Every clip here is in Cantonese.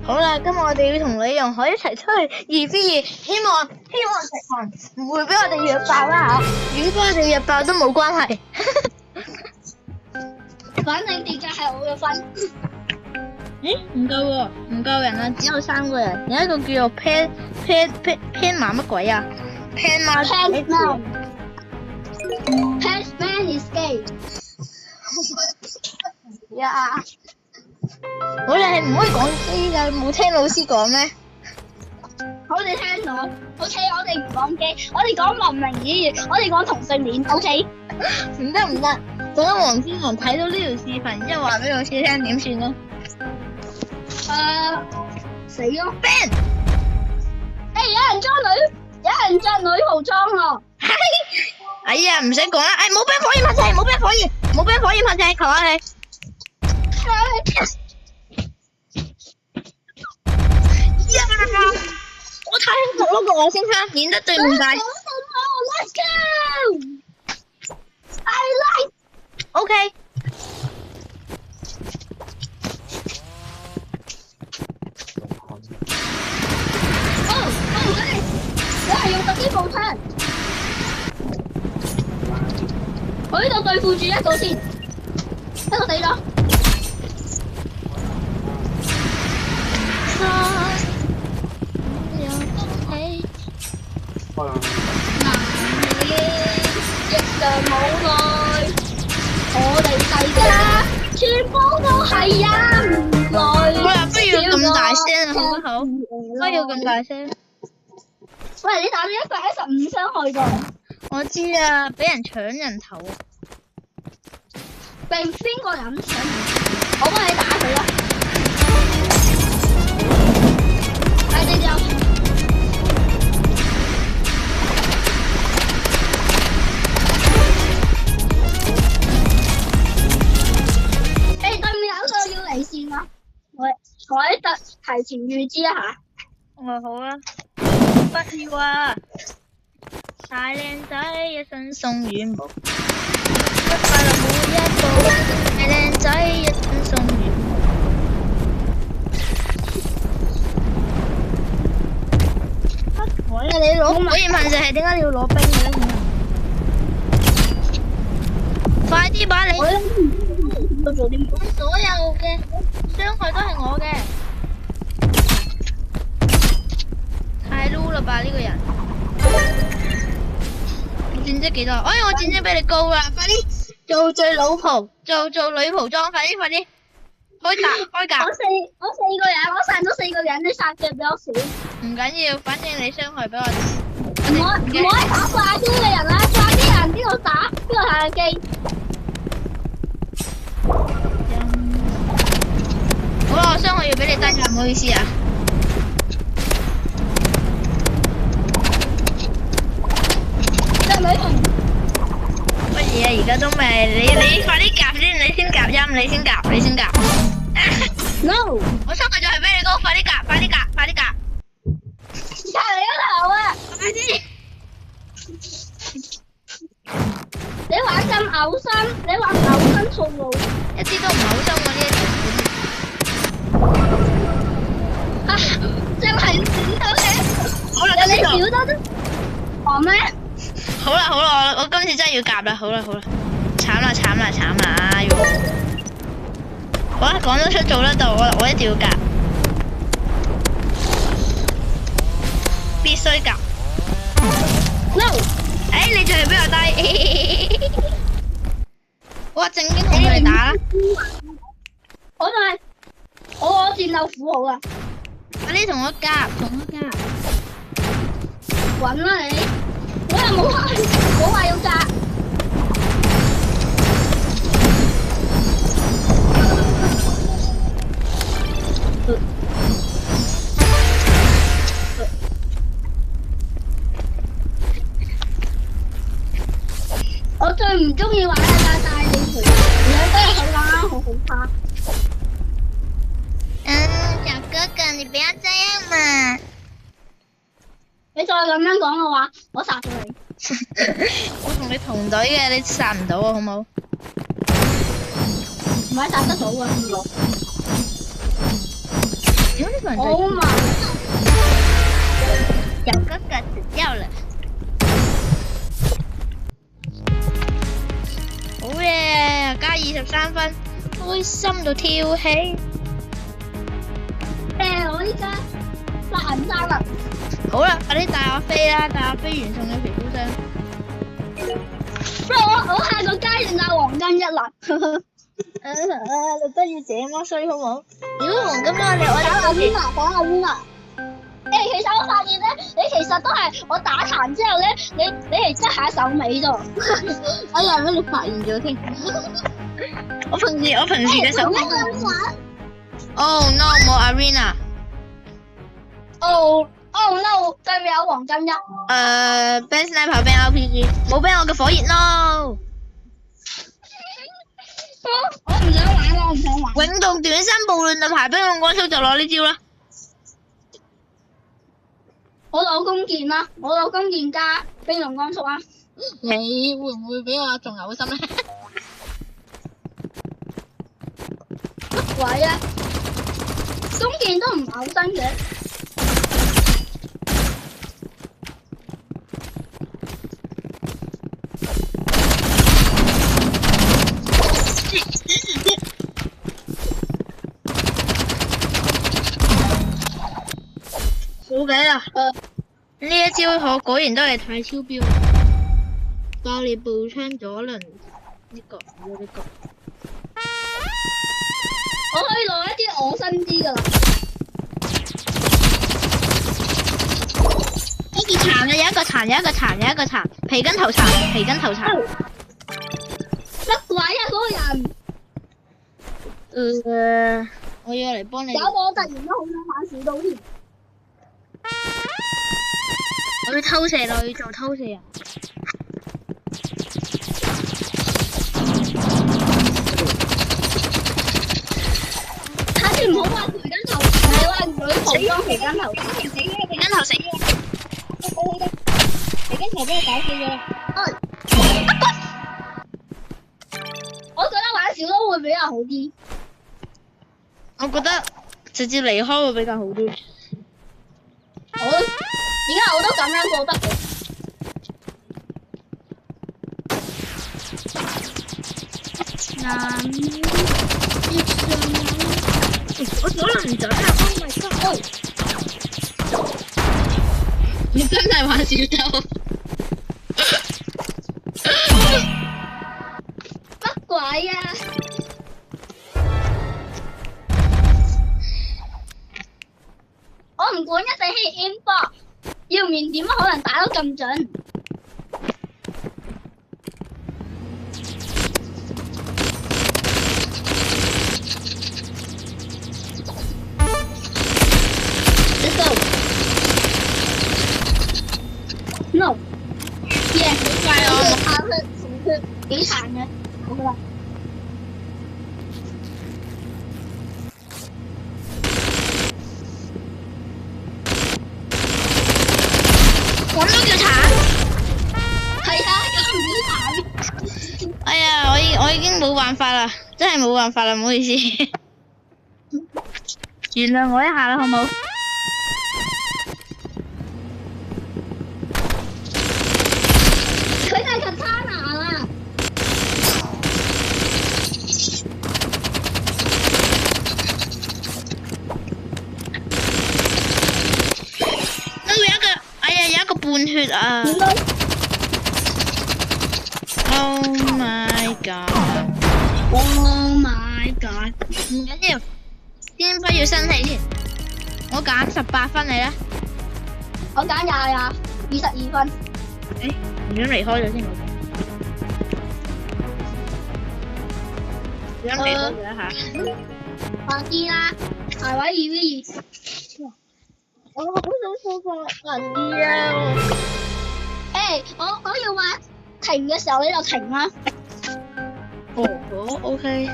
好啦，今日我哋要同李容海一齊出去2v2，希望食飯唔會俾我哋約爆啦吓，如果俾我哋約爆都冇關係。反正跌嘅係我嘅分。咦？唔夠喎，唔夠人啊，只有3個人，有一個叫做 Pan 馬乜鬼啊 ？Pan 馬 Pantman is gay。呀！我哋係唔可以講基噶，你冇聽老師講咩？我哋聽到 ，OK， 我哋唔講基，我哋講文明語言，我哋講同性戀 ，OK。唔得，等黃先生睇到呢條視頻，然之後話俾老師聽點算咧？死咯 ！Ben， 有人着女袍裝喎。哎呀，唔使講啦，冇俾火焰噴射，冇俾火焰噴射，求下你。我太幸福咯，個我先生演得最唔大。Let's go！ I like。OK。我係用特機步槍。我呢度對付住一個先，一個死咗。我哋大家全部都係人類。不要咁大聲啊，好唔好？不要咁大聲。喂，你打咗115傷害㗎。我知啊，俾人搶人頭。並邊個人搶人頭？我幫你打佢啦。快啲走！對面有個要離線啦，我提前預知一下。好啦，不要啊！大靚仔一身送軟毛，快樂每一步。大靚仔一身送軟毛。乜鬼啊！你攞火焰噴射係點解你要攞冰嘅咧？快啲把你！我做啲所有嘅傷害都係我嘅，太撈啦吧呢個人！我戰績幾多？哎，我戰績比你高啦！快啲做最老婆，做女僕裝，快啲！開甲！我四個人，我殺咗4個人，你殺嘅比較少。唔緊要，反正你傷害比我少。唔可以打掛機嘅人啦，掛機人邊度打？邊度下機？好啦，我傷害要俾你單㗎，唔好意思啊。隻女同乜嘢啊？而家都未，你快啲夾先，你先夾音，你先夾。No， 我傷害就係比你高，快啲夾！隔你個頭啊！快啲！你玩咁嘔心，你玩嘔心套路，一啲都唔嘔心喎呢一條真係少到嘅。好啦，你少多都講咩？好啦，我今次真係要夾啦，好啦，慘啦！好啦，講得出做得到，我一定要夾，必須夾。No， 你仲係比我低。我正經同佢哋打啦。我戰鬥符號啊！快啲同我夾，滾啦你！我又冇話要夾。我最唔中意玩嘅就係你條兩都好玩，好怕。小哥哥，你不要這樣嘛！你再咁樣講嘅話，我殺咗你。我同你同隊嘅，你殺唔到啊，好冇？唔係殺得到啊，屌呢個人就好嘛，有哥哥死掉了。好嘢，加23分，開心到跳起。我依家殺人殺人。好啦，快啲帶我飛啦，帶我飛完送咗皮膚箱。不過我下個階段帶黃金一啦。你不要這麼衰好冇？如果黃金我打阿烏啊，打阿烏啊！其實我發現咧，你其實都係我打殘之後咧，你係側下手尾啫。哎呀，俾你發現咗添。我平時嘅手。Oh no， 冇 Arena。Oh no， 對面有黃金一。Band Sniper Band RPG， 冇俾我嘅火熱 no。我唔想玩啦，我唔想玩。永動短身暴亂嘅排兵用光速就攞呢招啦。我攞弓箭啦，我攞弓箭加冰龍光速啊！你會唔會俾我仲有心咧？乜鬼啊！弓箭都唔嘔身嘅。冇計啦！呢一招我果然都係太超標，爆裂步槍左輪呢個冇呢個。我可以攞一啲我新知噶啦。一個殘嘅，有一個殘，有一個殘，有一個殘，皮筋頭殘，皮筋頭殘。乜鬼啊！嗰個人。我要嚟幫你。有我突然都好想玩小刀添。我要偷射咯，要做偷射人。下次唔好話培根頭，係話女童裝培根頭。死咗，皮筋頭死咗。皮筋頭俾我搞死咗。我覺得玩小刀會比較好啲。我覺得直接離開會比較好啲。而家我都咁樣覺得嘅。我左輪唔準啊 ！Oh my god！ 你真係玩小偷？乜鬼啊！我唔管一定係 inbox， 要唔然點可能打到咁準？No， 耶！快我跑佢同佢幾殘嘅，我覺得。咁都叫殘？係啊，咁唔叫殘。哎呀，我已經冇辦法啦，真係冇辦法啦，唔好意思。原諒我一下啦，好冇？佢係katana啦。都有一個，哎呀，有一個半血啊 ！Oh my god！Oh my god！ 唔緊要，先不要生氣先。我揀18分你啦。我揀22分。誒，唔想離開咗先，我想離開咗一下。快啲啦，排位2v2。我好想放人啲啊！我要話停嘅時候你就停啦。哦，好 OK。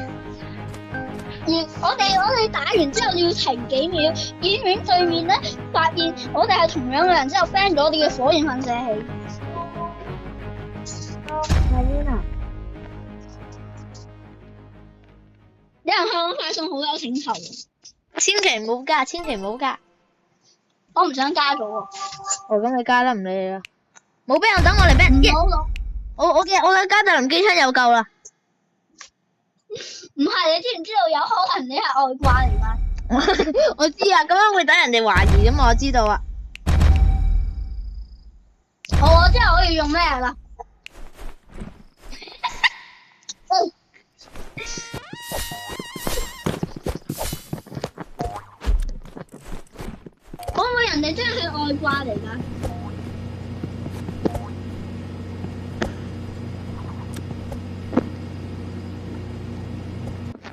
我哋打完之後要停幾秒，以免對面咧發現我哋係同樣嘅人之後 ban 咗我哋嘅火焰噴射器。有人向我發送好友請求。千祈唔好加，千祈唔好加。我唔想加咗喎。哦，咁你加啦，唔理你啦。冇俾人等我嚟俾人唔好攞。我嘅加特林機槍有夠啦。唔係，你知唔知道有可能你係外掛嚟㗎？我知啊，咁樣會等人哋懷疑噶嘛，我知道啊。好，我知道我要用咩啦。可唔可以人哋真係外掛嚟㗎？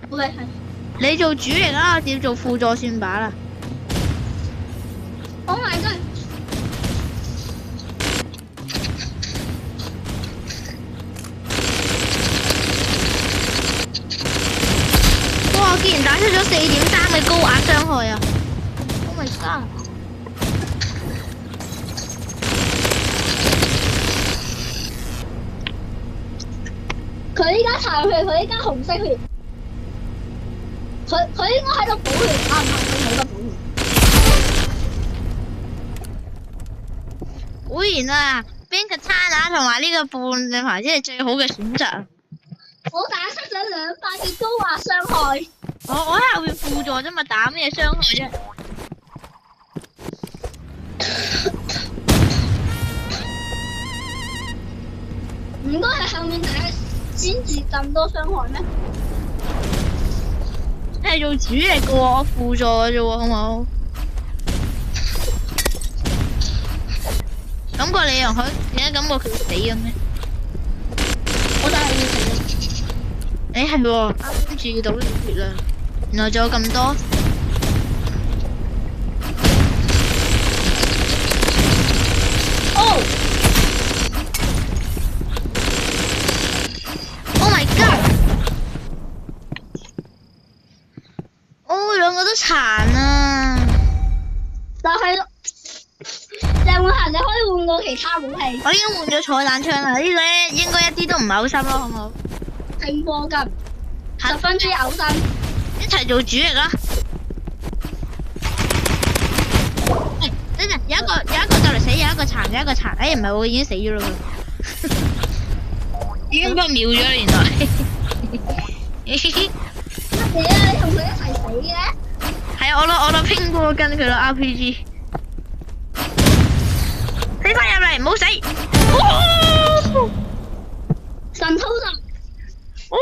好嘅，係。你做主力啦，我要做輔助算把啦。Oh my god！哇！我竟然打出咗4.3嘅高壓傷害啊 ！Oh my god！佢依家殘血，佢依家紅色血。佢應該喺度補血，唔係佢冇得補血。果然啊，邊個餐啊同埋呢個半隻牌先係最好嘅選擇。我打出咗2發嘅高壓傷害。我喺後面輔助啫嘛，打咩傷害啫？唔該喺後面打先至咁多傷害咩？你係做主力嘅喎，我輔助嘅啫喎，好唔好？感覺你又佢點解感覺佢會死咁咩？我就係要死啦！誒係喎，啱啱注意到呢個血啦，原來仲有咁多。Oh my god！ 哦，兩個都殘啊！就係咯，鄭永恒，你可以換過其他武器。我已經換咗彩彈槍啦，呢個咧應該一啲都唔嘔心咯，好唔好？停課金，10分之嘔心。一齊做主力啦！等陣，有一個就嚟死，有一個殘，有一個殘。哎，唔係喎，已經死咗啦佢，已經俾我秒咗啦，原來。乜嘢啊？你同佢一齊死嘅？係啊，我攞拼過跟佢攞 RPG。飛翻入嚟，唔好死！哦，神偷襲！哦，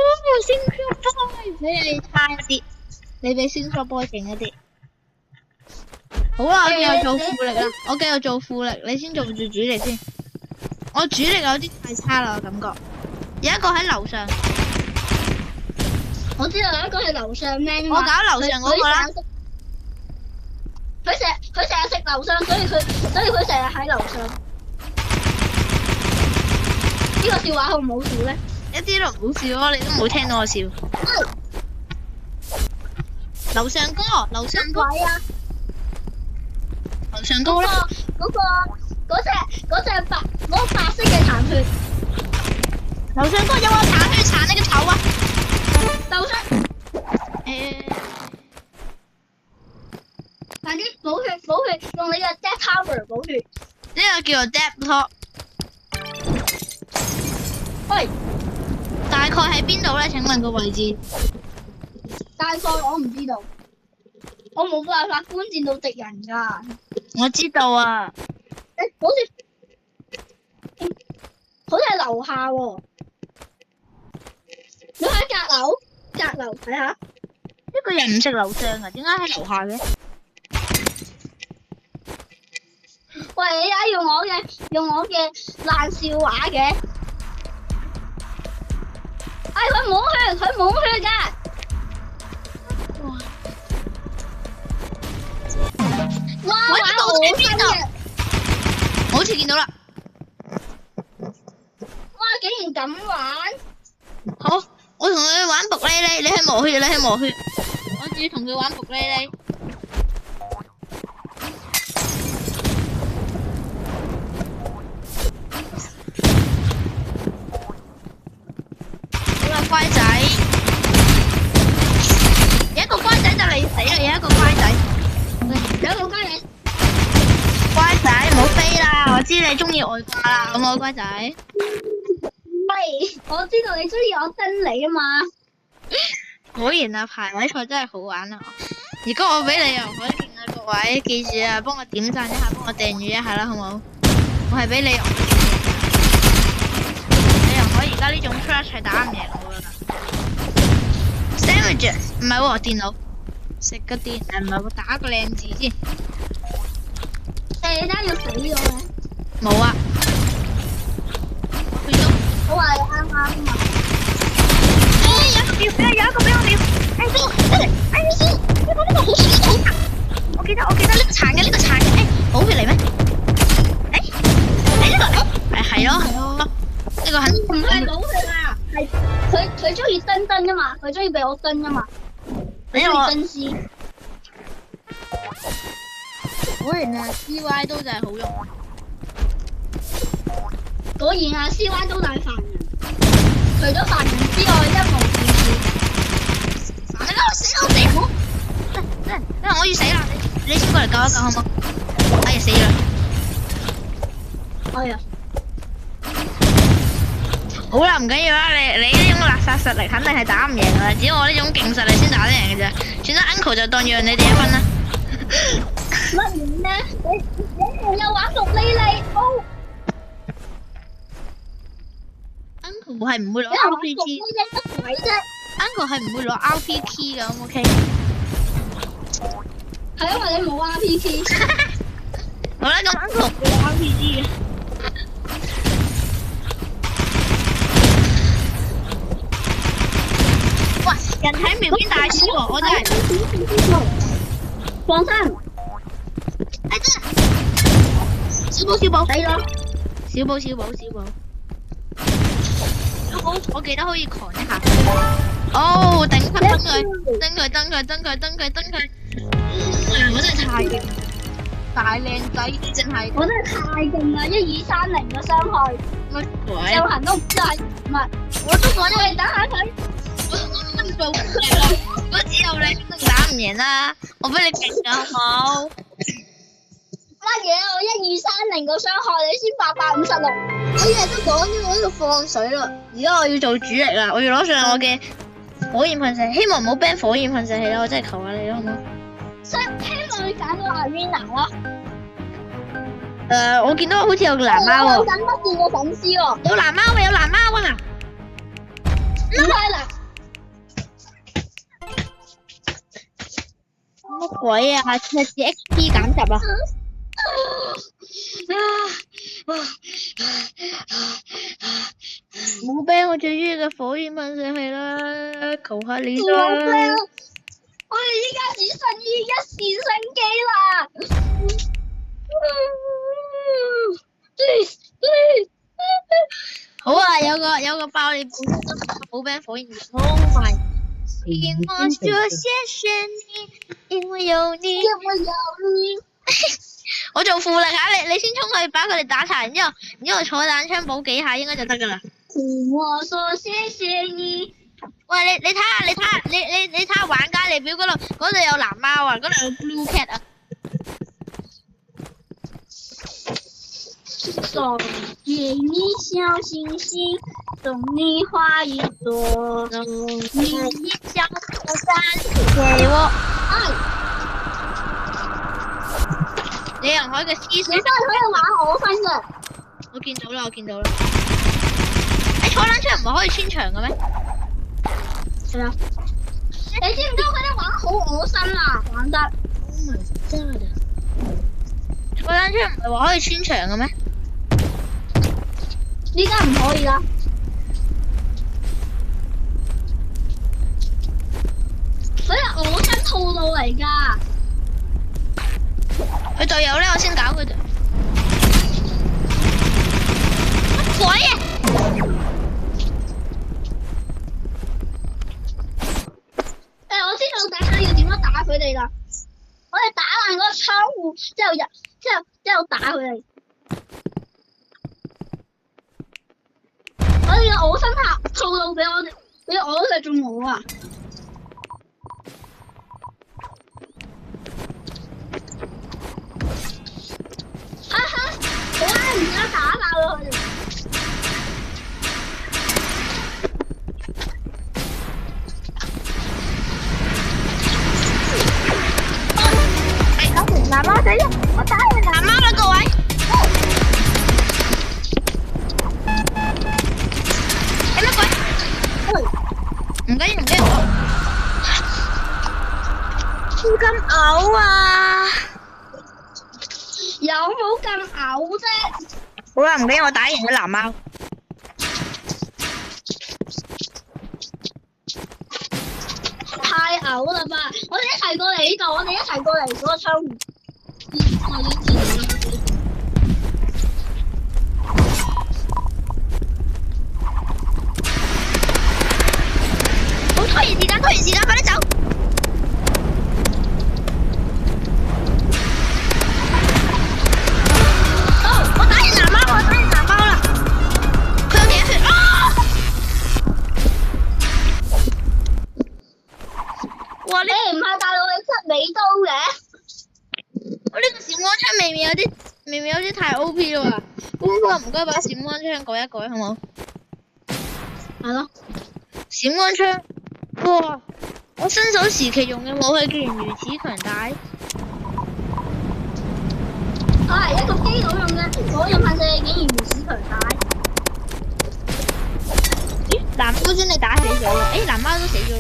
星球波，你係差一啲，你比星球波勁一啲。好啦，我繼續做副力啦，我繼續做副力，你先做住主力先。我主力有啲太差啦，我感覺。有一個喺樓上，我知道有一個係樓上咩？我搞樓上嗰個啦。佢成日食樓上，所以佢成日喺樓上。呢個笑話好唔好笑咧？一啲都唔好笑咯，你都冇聽到我笑。樓上哥，樓上哥，位啊！樓上高啦。嗰隻白色嘅殘血。樓上哥有我殘血殘你個頭啊！樓上快啲補血，用你嘅 death cover 補血。呢個叫做 death top。喂，大概喺邊度咧？請問個位置？大概我唔知道，我冇辦法觀戰到敵人㗎。我知道啊。好似係樓下喎。你喺隔樓睇下。一個人唔食樓上啊？點解喺樓下嘅？喂，你而家用我嘅爛笑話嘅？哎，佢冇血㗎。哇！玩到好新嘅。我好似見到啦。哇！竟然咁玩。好，我同佢玩卜哩哩，你係磨血，我仲要同佢玩卜哩哩。好啦，乖仔，有一個乖仔就嚟死啦，有一個乖仔。好乖你。乖仔唔好飛啦，我知你中意外掛啦，好冇乖仔？喂，我知道你中意我真你啊嘛。果然啊，排位賽真係好玩啊！如果我俾你又可以見啊，各位記住啊，幫我點讚一下，幫我訂閱一下啦，好冇？我係俾你又可以而家呢種 crush 係打唔贏我噶啦。Sandwich 唔係喎，電腦食個電唔係喎，打個靚字先。你單要死咗嘅。冇啊。去咗。我話你啱啱啊嘛。有一個俾我瞄。哎先，呢個好殘。我記得呢個殘嘅，哎，補血嚟咩？呢個係咯，呢個肯唔係補血啊，係佢中意真啊嘛，佢中意俾我真啊嘛，佢中意真絲。果然啊 ，CY 都就係好用。果然啊 ，CY 都大煩人，除咗煩人之外，一無是處。死！我要死啦！你先過嚟救一救好冇？哎呀死啦！哎呀，好啦，唔緊要啦，你呢種垃圾實力肯定係打唔贏噶啦，只要我呢種勁實力先打得贏嘅啫。算啦 ，Uncle 就當讓你哋一分啦。乜嘢呢？你又玩綠莉莉哦 ？Uncle 係唔會攞你又玩綠 RPG，莉莉乜鬼啫？ Uncle 係唔會攞 RPG 噶，O K？ 係因為你冇 RPG。好啦，咁 Uncle 唔會攞 RPG 嘅。哇！人體妙邊大師喎，我真係。放生。哎真係。小寶，死咗。小寶。我記得可以狂一下。哦，頂佢！我真係太勁，大靚仔真係。我真係太勁啦！1230嘅傷害，乜鬼？有行都唔知係唔係？我都講咗你打下佢。我做唔嚟啦！我只有你先能打唔贏啦！我比你勁啊，好冇？乜嘢？我1230個傷害，你先856。我一日都講咗，我喺度放水啦。而家我要做主力啦，我要攞上我嘅火焰噴射，希望唔好 ban 火焰噴射器啦，我真係求下你啦，好唔好？希望你揀到 Arena 啦。我見到好似有個藍貓喎。我忍不住個粉絲喎。有藍貓啊！唔係啦。乜鬼啊？係 XP 減十啊！冇俾我最中意嘅火焰噴射器啦，求下你啦！我哋依家只剩於一線生機啦！好啊，有個爆你冇俾火焰，Oh my！聽我說謝謝你，因為有你。我做副力吓，你先衝去把佢哋打殘，然之後坐彈槍補幾下應該就得噶啦。聽我說謝謝你。喂，你睇下玩家列表嗰度有藍貓啊，嗰度有 blue cat 啊。送給你小星星，送你花一朵，送你一小火山給我愛。李仁海嘅思想，你真係可以玩我分嘅。我見到啦。坐單車唔係可以穿牆嘅咩？係啊。你知唔知佢哋玩好我身啊？玩得。Oh my god！坐單車唔係話可以穿牆嘅咩？依家唔可以啦。佢係我身套路嚟㗎。佢隊友咧，我先搞佢哋。乜鬼啊！我知道大家要點樣打佢哋啦。我哋打爛嗰個窗戶，之後打佢哋。我哋嘅我身下套路俾我都係中我啊！藍貓死咗，我打佢藍貓啦各位。係乜鬼？唔緊要唔緊要，超咁嘔啊！有冇咁嘔啫？好啦，唔緊要，我打贏咗藍貓。太嘔啦吧！我哋一齊過嚟呢度，我哋一齊過嚟嗰個窗戶。好，拖延時間，快啲走！哦，我打完藍貓啦！佢有幾多血啊？哇！你唔係大陸你出美刀嘅？我呢個閃光槍未免有啲太 OP 啦喎！唔該把閃光槍改一改好冇？係咯。閃光槍，哇！我新手時期用嘅武器居然如此強大。係一個機佬用嘅火焰噴射竟然如此強大。咦？藍貓先你打死咗啦！誒，藍貓都死咗咯。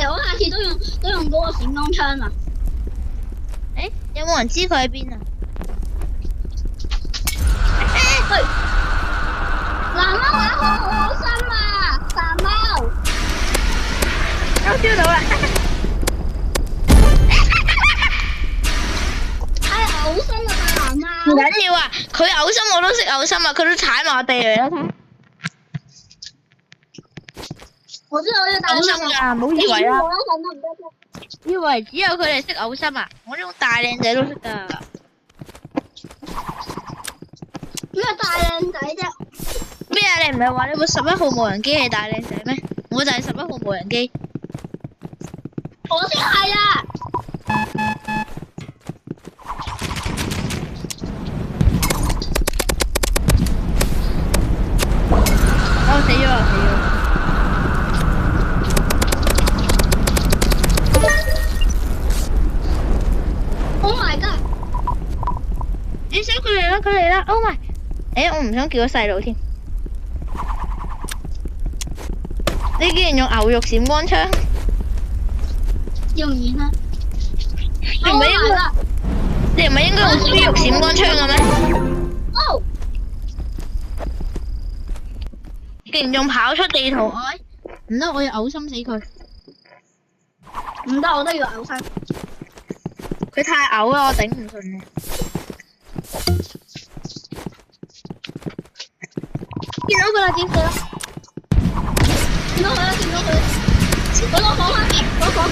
我下次都用嗰個閃光槍啊！誒，有冇人知佢喺邊啊？去！藍貓打好心啊！藍貓，我燒到啦！太嘔心啦！藍貓。唔緊要啊，佢嘔心我都識嘔心啊，佢都踩埋我地嚟啦，睇。我知道我要打嘔心㗎，唔好以為啊！我一陣都唔得。以為只有佢哋識嘔心啊！我呢種大靚仔都識㗎。咩大靚仔啫？咩啊？你唔係話你部11號無人機係大靚仔咩？我就係11號無人機。我先係啊！死咗！Oh my god！你想佢嚟啦！Oh my！我唔想叫咗細路添。你竟然用牛肉閃光槍？用完啦。你唔係應該用豬肉閃光槍嘅咩？哦！竟然仲跑出地圖外，唔得，我要嘔心死佢。唔得，我都要嘔心。佢太嘔啦，我頂唔順啊！見到佢啦，見佢啦！見到佢！攞火翻！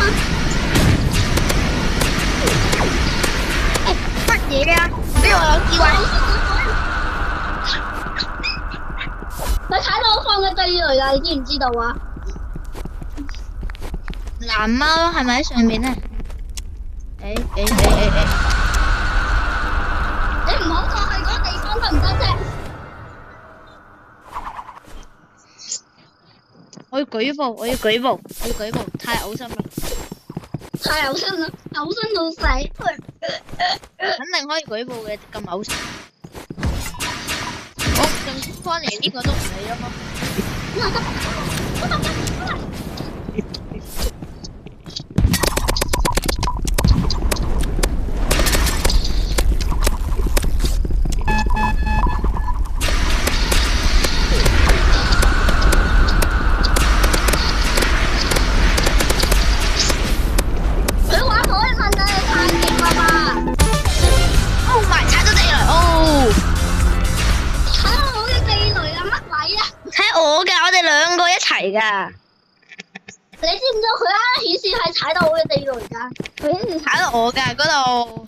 乜嘢啊？俾我有智慧！佢踩到我放嘅地雷啦，你知唔知道啊？藍貓係咪喺上面咧？你唔好過去嗰個地方得唔得啫？我要舉報，太嘔心啦！太嘔心啦，嘔心到死！肯定可以舉報嘅，咁嘔心。我仲翻嚟呢個都唔理啊嘛。佢玩火嘅噴射太勁啦吧！Oh my！ 踩到地雷哦！踩到我嘅地雷啊！乜位啊？踩我㗎，我哋兩個一齊㗎。你知唔知佢啱顯示係踩到我嘅地雷㗎？佢顯示踩到我㗎嗰度。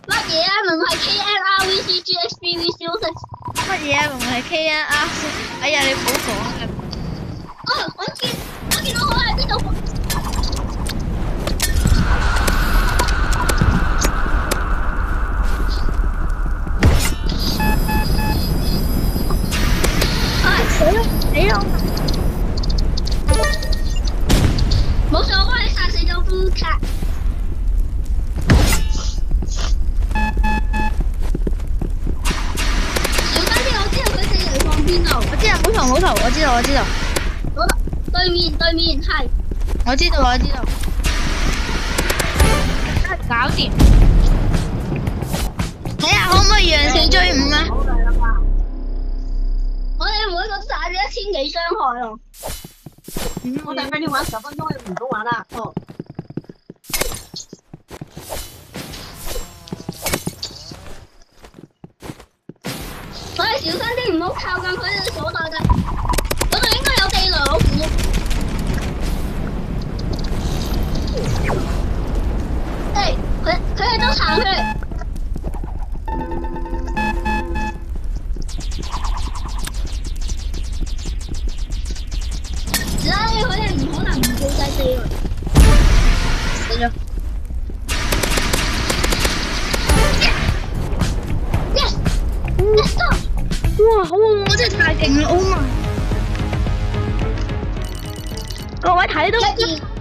乜嘢啊？唔係 KNRVCGXBV 消息。乜嘢啊？唔係 KNR？哎呀，你唔好講啊！哦，我見到佢喺邊度？死咯！冇事，我幫你殺死咗烏卡。道，我知道，對面係。我知道，我知道，搞掂。睇下可唔可以讓4追5啊？我哋每個都打咗1000幾傷害咯。我哋俾你玩10分鐘，你唔好玩啦。哦。所以小心啲，唔好靠近佢哋所在嘅。嗰度應該有地雷，我估。佢哋都行去。佢哋唔可能唔做晒地雷。死咗。Yes，let's go。哇，好啊！我真係太勁啦！Oh my，各位睇到。